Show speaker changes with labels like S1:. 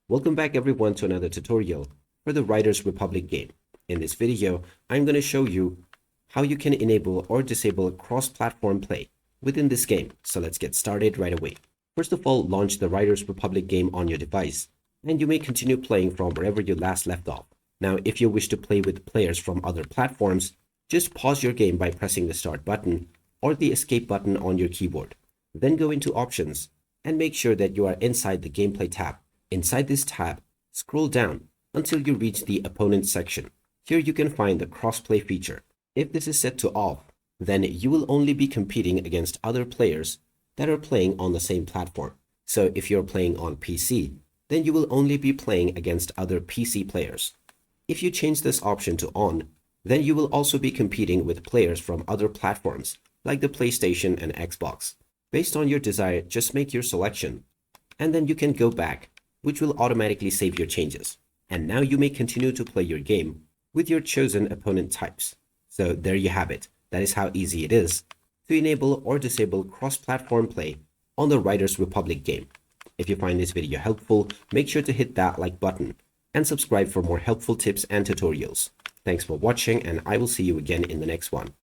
S1: Welcome back everyone to another tutorial for the Riders Republic game. In this video, I'm going to show you how you can enable or disable cross-platform play within this game. So let's get started right away. First of all, launch the Riders Republic game on your device, and you may continue playing from wherever you last left off. Now, if you wish to play with players from other platforms, just pause your game by pressing the start button or the escape button on your keyboard. Then go into options and make sure that you are inside the gameplay tab. Inside this tab, scroll down until you reach the opponent section. Here you can find the crossplay feature. If this is set to off, then you will only be competing against other players that are playing on the same platform. So if you're playing on PC, then you will only be playing against other PC players. If you change this option to on, then you will also be competing with players from other platforms like the PlayStation and Xbox. Based on your desire, just make your selection, and then you can go back, which will automatically save your changes. And now you may continue to play your game with your chosen opponent types. So there you have it. That is how easy it is to enable or disable cross-platform play on the Riders Republic game. If you find this video helpful, make sure to hit that like button and subscribe for more helpful tips and tutorials. Thanks for watching, and I will see you again in the next one.